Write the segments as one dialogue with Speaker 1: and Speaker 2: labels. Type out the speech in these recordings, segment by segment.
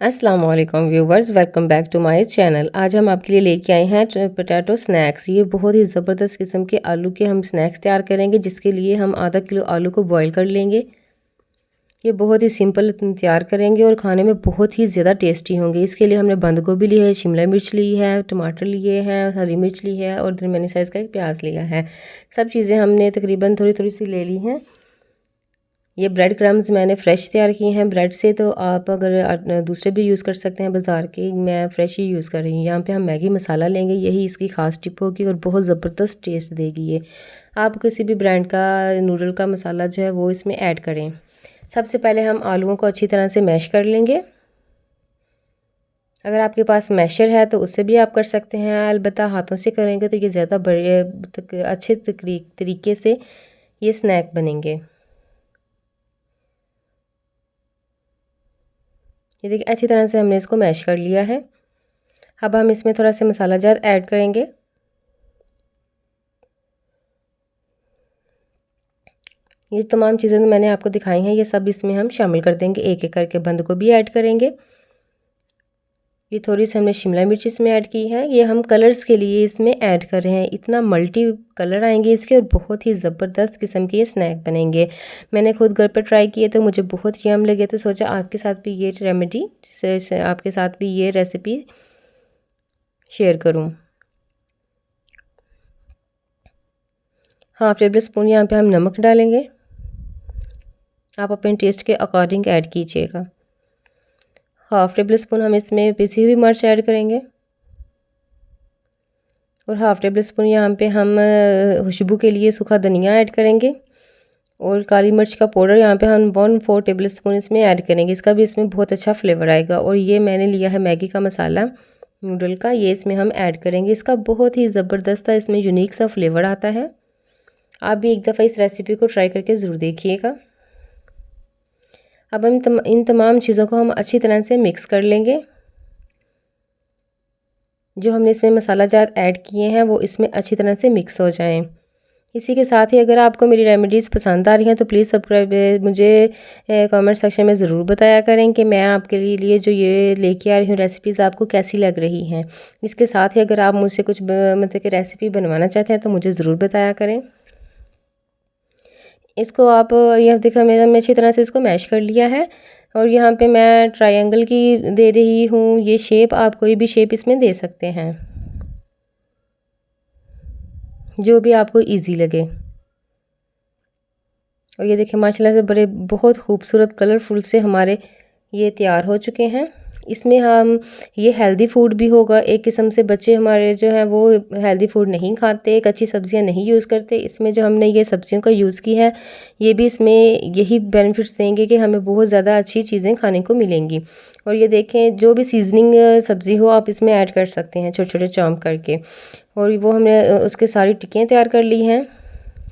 Speaker 1: अस्सलाम वालेकुम viewers, welcome back to my channel. आज हम आपके लिए लेके आए हैं पोटैटो स्नैक्स। ये बहुत ही ज़बरदस्त किस्म के आलू के हम स्नैक्स तैयार करेंगे, जिसके लिए हम आधा किलो आलू को बॉईल कर लेंगे। ये बहुत ही सिंपल तैयार करेंगे और खाने में बहुत ही ज़्यादा टेस्टी होंगे। इसके लिए हमने बंद गोभी ली है, शिमला मिर्च ली है, टमाटर लिए हैं, हरी मिर्च ली है और दरमियानी साइज़ का एक प्याज लिया है। सब चीज़ें हमने तकरीबन थोड़ी थोड़ी सी ले ली हैं। ये ब्रेड क्रम्स मैंने फ़्रेश तैयार किए हैं ब्रेड से, तो आप अगर दूसरे भी यूज़ कर सकते हैं बाज़ार के, मैं फ़्रेश ही यूज़ कर रही हूँ। यहाँ पे हम मैगी मसाला लेंगे, यही इसकी ख़ास टिप होगी और बहुत ज़बरदस्त टेस्ट देगी ये। आप किसी भी ब्रांड का नूडल का मसाला जो है वो इसमें ऐड करें। सबसे पहले हम आलूओं को अच्छी तरह से मैश कर लेंगे। अगर आपके पास मैशर है तो उससे भी आप कर सकते हैं, अलबत्ता हाथों से करेंगे तो ये ज़्यादा बड़े अच्छे तरीके से ये स्नैक बनेंगे। ये देखिए अच्छी तरह से हमने इसको मैश कर लिया है। अब हम इसमें थोड़ा सा मसाला जात ऐड करेंगे। ये तमाम चीज़ें तो मैंने आपको दिखाई हैं, ये सब इसमें हम शामिल कर देंगे। एक एक करके बंद को भी ऐड करेंगे। ये थोड़ी सी हमने शिमला मिर्च इसमें ऐड की है, ये हम कलर्स के लिए इसमें ऐड कर रहे हैं। इतना मल्टी कलर आएंगे इसके और बहुत ही ज़बरदस्त किस्म के ये स्नैक बनेंगे। मैंने खुद घर पर ट्राई किए तो मुझे बहुत यम लगे, तो सोचा आपके साथ भी ये रेमेडी आपके साथ भी ये रेसिपी शेयर करूं। हाफ टेबल स्पून यहाँ पे हम नमक डालेंगे, आप अपने टेस्ट के अकॉर्डिंग ऐड कीजिएगा। हाफ टेबल स्पून हम इसमें पिसी हुई मिर्च ऐड करेंगे और हाफ टेबल स्पून यहाँ पे हम खुशबू के लिए सूखा धनिया ऐड करेंगे और काली मिर्च का पाउडर यहाँ पे हम 1/4 टेबल स्पून इसमें ऐड करेंगे। इसका भी इसमें बहुत अच्छा फ्लेवर आएगा। और ये मैंने लिया है मैगी का मसाला नूडल का, ये इसमें हम ऐड करेंगे। इसका बहुत ही ज़बरदस्त इसमें यूनिक सा फ्लेवर आता है। आप भी एक दफ़ा इस रेसिपी को ट्राई करके ज़रूर देखिएगा। अब हम इन तमाम चीज़ों को हम अच्छी तरह से मिक्स कर लेंगे। जो हमने इसमें मसाला जात ऐड किए हैं वो इसमें अच्छी तरह से मिक्स हो जाएं। इसी के साथ ही अगर आपको मेरी रेमेडीज़ पसंद आ रही हैं तो प्लीज़ सब्सक्राइब मुझे कमेंट सेक्शन में ज़रूर बताया करें कि मैं आपके लिए जो ये लेके आ रही हूँ रेसिपीज़ आपको कैसी लग रही हैं। इसके साथ ही अगर आप मुझसे कुछ मतलब कि रेसिपी बनवाना चाहते हैं तो मुझे ज़रूर बताया करें। इसको आप यह देखा हमने अच्छी तरह से इसको मैश कर लिया है और यहाँ पे मैं ट्रायंगल की दे रही हूँ ये शेप। आप कोई भी शेप इसमें दे सकते हैं, जो भी आपको इजी लगे। और ये देखिए माशाल्लाह से बड़े बहुत खूबसूरत कलरफुल से हमारे ये तैयार हो चुके हैं। इसमें हम ये हेल्दी फूड भी होगा। एक किस्म से बच्चे हमारे जो हैं वो हेल्दी फूड नहीं खाते, कच्ची सब्जियां नहीं यूज़ करते। इसमें जो हमने ये सब्जियों का यूज़ की है ये भी इसमें यही बेनिफिट्स देंगे कि हमें बहुत ज़्यादा अच्छी चीज़ें खाने को मिलेंगी। और ये देखें जो भी सीजनिंग सब्ज़ी हो आप इसमें ऐड कर सकते हैं छोटे छोटे चॉम्प करके। और वो हमने उसके सारी टिक्कियाँ तैयार कर ली हैं।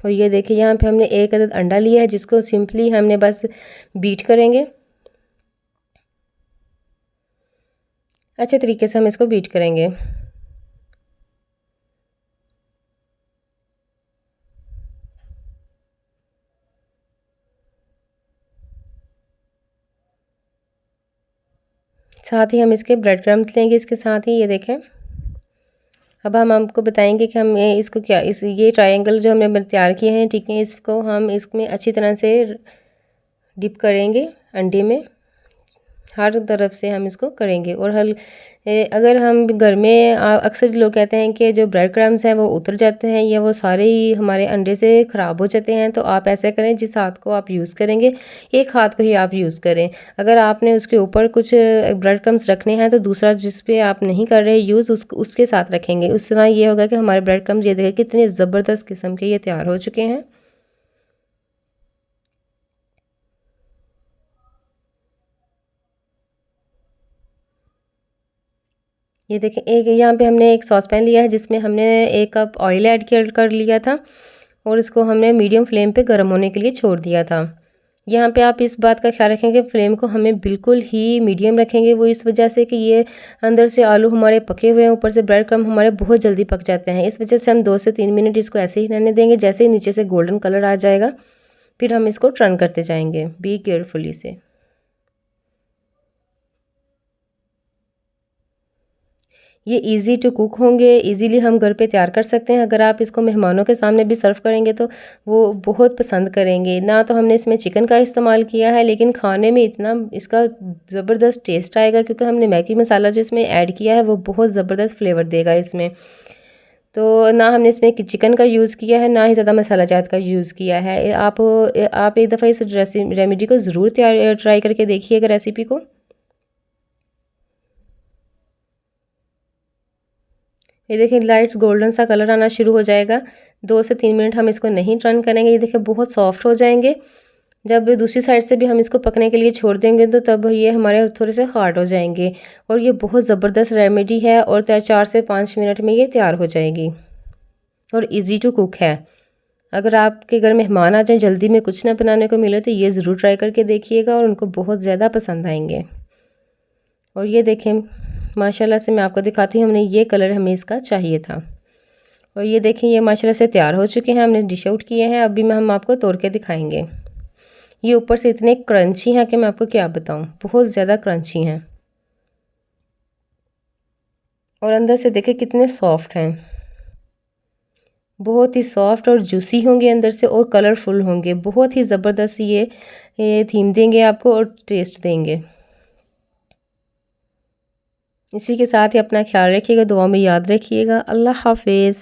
Speaker 1: और ये देखिए यहाँ पे हमने एक अदद अंडा लिया है जिसको सिंपली हमने बस बीट करेंगे। अच्छे तरीके से हम इसको बीट करेंगे। साथ ही हम इसके ब्रेड क्रम्स लेंगे इसके साथ ही। ये देखें अब हम आपको बताएंगे कि हम इसको क्या ये ट्रायंगल जो हमने तैयार किए हैं ठीक है, इसको हम इसमें अच्छी तरह से डिप करेंगे अंडे में। हर तरफ से हम इसको करेंगे। और अगर हम घर में अक्सर लोग कहते हैं कि जो ब्रेड क्रम्स हैं वो उतर जाते हैं या वो सारे ही हमारे अंडे से ख़राब हो जाते हैं, तो आप ऐसा करें जिस हाथ को आप यूज़ करेंगे एक हाथ को ही आप यूज़ करें। अगर आपने उसके ऊपर कुछ ब्रेड क्रम्स रखने हैं तो दूसरा जिस पे आप नहीं कर रहे यूज़ उसके साथ रखेंगे। उस तरह ये होगा कि हमारे ब्रेड क्रम्स ये देखें कितने ज़बरदस्त किस्म के ये तैयार हो चुके हैं। ये देखें एक यहाँ पे हमने एक सॉस पैन लिया है जिसमें हमने 1 कप ऑयल ऐड कर लिया था और इसको हमने मीडियम फ्लेम पे गर्म होने के लिए छोड़ दिया था। यहाँ पे आप इस बात का ख्याल रखेंगे फ्लेम को हमें बिल्कुल ही मीडियम रखेंगे, वो इस वजह से कि ये अंदर से आलू हमारे पके हुए हैं, ऊपर से ब्रेड क्रम्ब हमारे बहुत जल्दी पक जाते हैं। इस वजह से हम 2 से 3 मिनट इसको ऐसे ही रहने देंगे। जैसे ही नीचे से गोल्डन कलर आ जाएगा फिर हम इसको टर्न करते जाएंगे बी केयरफुली से। ये इजी टू कुक होंगे, इजीली हम घर पे तैयार कर सकते हैं। अगर आप इसको मेहमानों के सामने भी सर्व करेंगे तो वो बहुत पसंद करेंगे। ना तो हमने इसमें चिकन का इस्तेमाल किया है, लेकिन खाने में इतना इसका ज़बरदस्त टेस्ट आएगा, क्योंकि हमने मैगी मसाला जो इसमें ऐड किया है वो बहुत ज़बरदस्त फ्लेवर देगा इसमें। तो ना हमने इसमें चिकन का यूज़ किया है, ना ही ज़्यादा मसाला जात का यूज़ किया है। आप एक दफ़ा इस रेमेडी को ज़रूर ट्राई करके देखिएगा रेसिपी को। ये देखिए लाइट्स गोल्डन सा कलर आना शुरू हो जाएगा। 2 से 3 मिनट हम इसको नहीं टर्न करेंगे। ये देखिए बहुत सॉफ्ट हो जाएंगे। जब दूसरी साइड से भी हम इसको पकने के लिए छोड़ देंगे तो तब ये हमारे थोड़े से हार्ड हो जाएंगे। और ये बहुत ज़बरदस्त रेमेडी है और 4 से 5 मिनट में ये तैयार हो जाएगी और इजी टू कुक है। अगर आपके घर मेहमान आ जाएं, जल्दी में कुछ ना बनाने को मिले, तो ये ज़रूर ट्राई करके देखिएगा और उनको बहुत ज़्यादा पसंद आएंगे। और ये देखें माशाल्लाह से मैं आपको दिखाती हूँ, हमने ये कलर हमें इसका चाहिए था। और ये देखें ये माशाल्लाह से तैयार हो चुके हैं, हमने डिश आउट किए हैं। अभी हम आपको तोड़ के दिखाएंगे। ये ऊपर से इतने क्रंची हैं कि मैं आपको क्या बताऊँ, बहुत ज़्यादा क्रंची हैं। और अंदर से देखें कितने सॉफ्ट हैं, बहुत ही सॉफ्ट और जूसी होंगे अंदर से और कलरफुल होंगे। बहुत ही ज़बरदस्त ये थीम देंगे आपको और टेस्ट देंगे। इसी के साथ ही अपना ख्याल रखिएगा, दुआ में याद रखिएगा। अल्लाह हाफिज़।